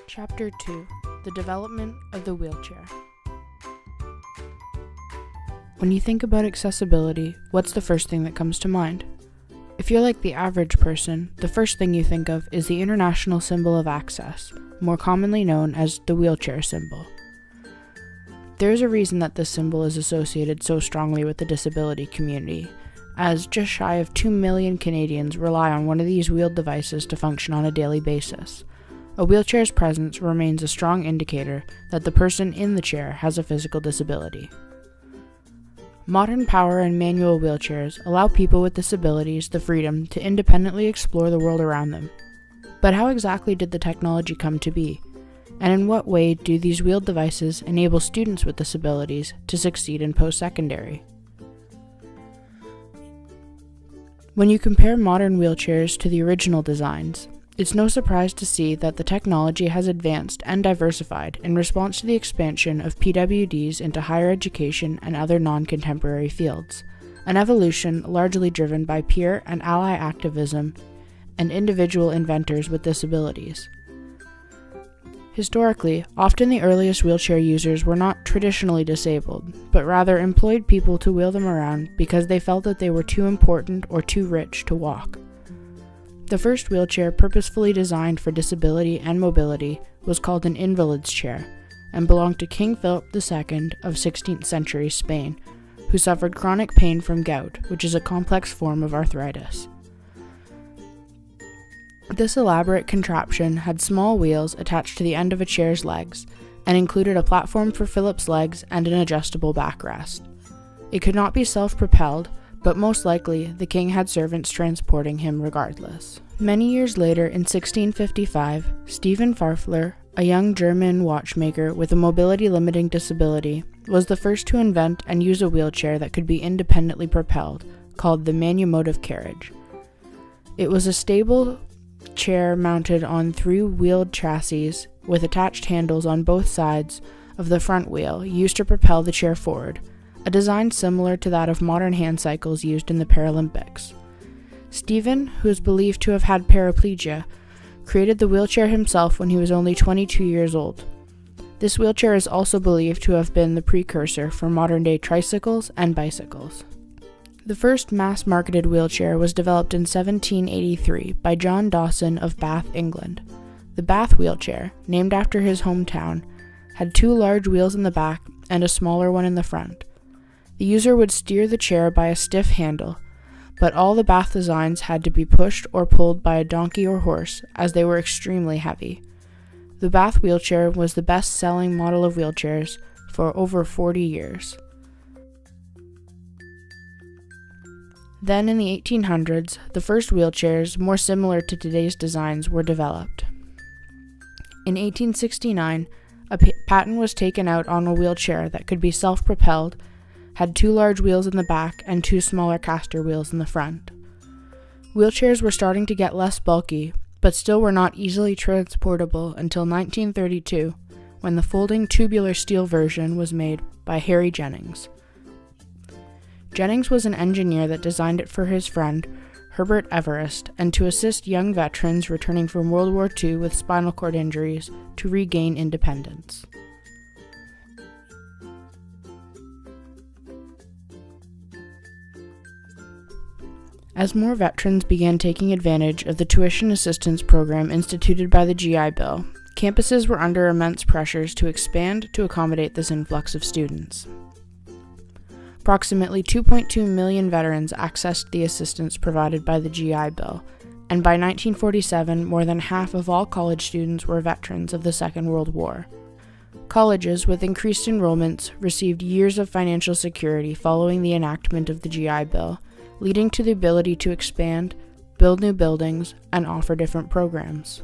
Chapter 2: The Development of the Wheelchair. When you think about accessibility, what's the first thing that comes to mind? If you're like the average person, the first thing you think of is the international symbol of access, more commonly known as the wheelchair symbol. There is a reason that this symbol is associated so strongly with the disability community, as just shy of 2 million Canadians rely on one of these wheeled devices to function on a daily basis. A wheelchair's presence remains a strong indicator that the person in the chair has a physical disability. Modern power and manual wheelchairs allow people with disabilities the freedom to independently explore the world around them. But how exactly did the technology come to be? And in what way do these wheeled devices enable students with disabilities to succeed in post-secondary? When you compare modern wheelchairs to the original designs, it's no surprise to see that the technology has advanced and diversified in response to the expansion of PWDs into higher education and other non-contemporary fields, an evolution largely driven by peer and ally activism and individual inventors with disabilities. Historically, often the earliest wheelchair users were not traditionally disabled, but rather employed people to wheel them around because they felt that they were too important or too rich to walk. The first wheelchair purposefully designed for disability and mobility was called an invalid's chair and belonged to King Philip II of 16th century Spain, who suffered chronic pain from gout, which is a complex form of arthritis. This elaborate contraption had small wheels attached to the end of a chair's legs and included a platform for Philip's legs and an adjustable backrest. It could not be self-propelled, but most likely the king had servants transporting him regardless. Many years later, in 1655, Stephen Farfler, a young German watchmaker with a mobility-limiting disability, was the first to invent and use a wheelchair that could be independently propelled, called the manumotive carriage. It was a stable chair mounted on 3 wheeled chassis with attached handles on both sides of the front wheel used to propel the chair forward, a design similar to that of modern hand cycles used in the Paralympics. Stephen, who is believed to have had paraplegia, created the wheelchair himself when he was only 22 years old. This wheelchair is also believed to have been the precursor for modern-day tricycles and bicycles. The first mass-marketed wheelchair was developed in 1783 by John Dawson of Bath, England. The Bath wheelchair, named after his hometown, had 2 large wheels in the back and a smaller one in the front. The user would steer the chair by a stiff handle, but all the Bath designs had to be pushed or pulled by a donkey or horse, as they were extremely heavy. The Bath wheelchair was the best-selling model of wheelchairs for over 40 years. Then in the 1800s, the first wheelchairs, more similar to today's designs, were developed. In 1869, a patent was taken out on a wheelchair that could be self-propelled, had 2 large wheels in the back and 2 smaller caster wheels in the front. Wheelchairs were starting to get less bulky, but still were not easily transportable until 1932, when the folding tubular steel version was made by Harry Jennings. Jennings was an engineer that designed it for his friend, Herbert Everest, and to assist young veterans returning from World War II with spinal cord injuries to regain independence. As more veterans began taking advantage of the tuition assistance program instituted by the GI Bill, campuses were under immense pressures to expand to accommodate this influx of students. Approximately 2.2 million veterans accessed the assistance provided by the GI Bill, and by 1947, more than half of all college students were veterans of the Second World War. Colleges with increased enrollments received years of financial security following the enactment of the GI Bill, leading to the ability to expand, build new buildings, and offer different programs.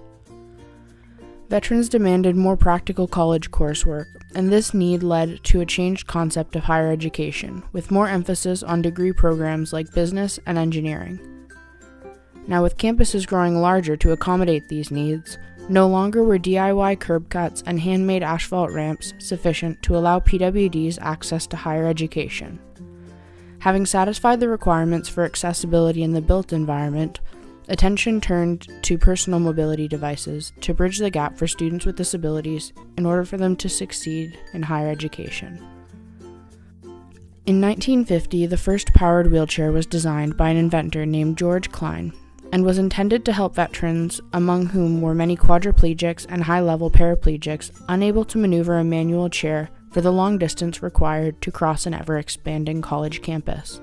Veterans demanded more practical college coursework, and this need led to a changed concept of higher education, with more emphasis on degree programs like business and engineering. Now, with campuses growing larger to accommodate these needs, no longer were DIY curb cuts and handmade asphalt ramps sufficient to allow PWDs access to higher education. Having satisfied the requirements for accessibility in the built environment, attention turned to personal mobility devices to bridge the gap for students with disabilities in order for them to succeed in higher education. In 1950, the first powered wheelchair was designed by an inventor named George Klein and was intended to help veterans, among whom were many quadriplegics and high-level paraplegics, unable to maneuver a manual chair for the long distance required to cross an ever-expanding college campus.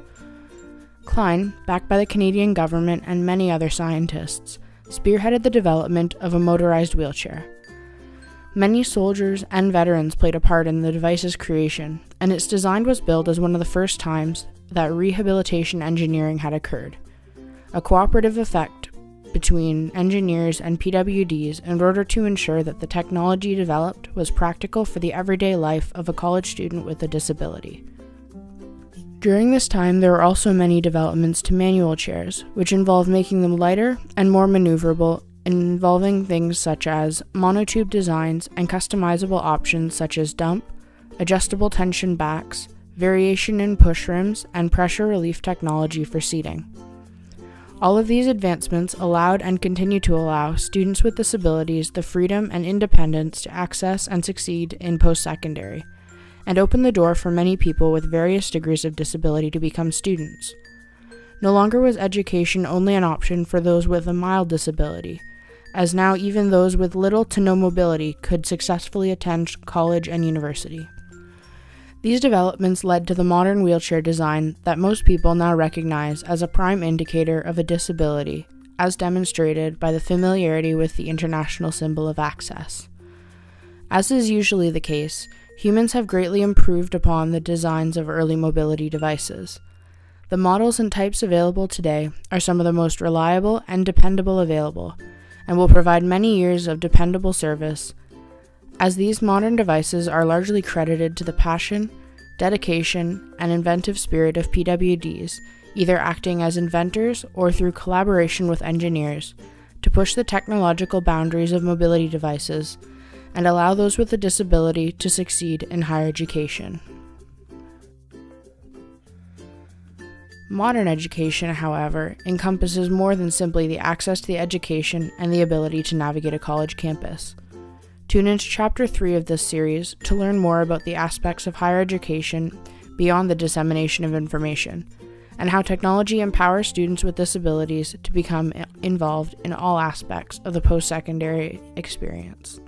Klein, backed by the Canadian government and many other scientists, spearheaded the development of a motorized wheelchair. Many soldiers and veterans played a part in the device's creation, and its design was billed as one of the first times that rehabilitation engineering had occurred, a cooperative effect between engineers and PWDs in order to ensure that the technology developed was practical for the everyday life of a college student with a disability. During this time, there were also many developments to manual chairs, which involved making them lighter and more maneuverable, involving things such as monotube designs and customizable options such as dump, adjustable tension backs, variation in push rims, and pressure relief technology for seating. All of these advancements allowed and continue to allow students with disabilities the freedom and independence to access and succeed in post-secondary, and open the door for many people with various degrees of disability to become students. No longer was education only an option for those with a mild disability, as now even those with little to no mobility could successfully attend college and university. These developments led to the modern wheelchair design that most people now recognize as a prime indicator of a disability, as demonstrated by the familiarity with the international symbol of access. As is usually the case, humans have greatly improved upon the designs of early mobility devices. The models and types available today are some of the most reliable and dependable available, and will provide many years of dependable service, as these modern devices are largely credited to the passion, dedication, and inventive spirit of PWDs, either acting as inventors or through collaboration with engineers, to push the technological boundaries of mobility devices and allow those with a disability to succeed in higher education. Modern education, however, encompasses more than simply the access to the education and the ability to navigate a college campus. Tune into Chapter 3 of this series to learn more about the aspects of higher education beyond the dissemination of information, and how technology empowers students with disabilities to become involved in all aspects of the post-secondary experience.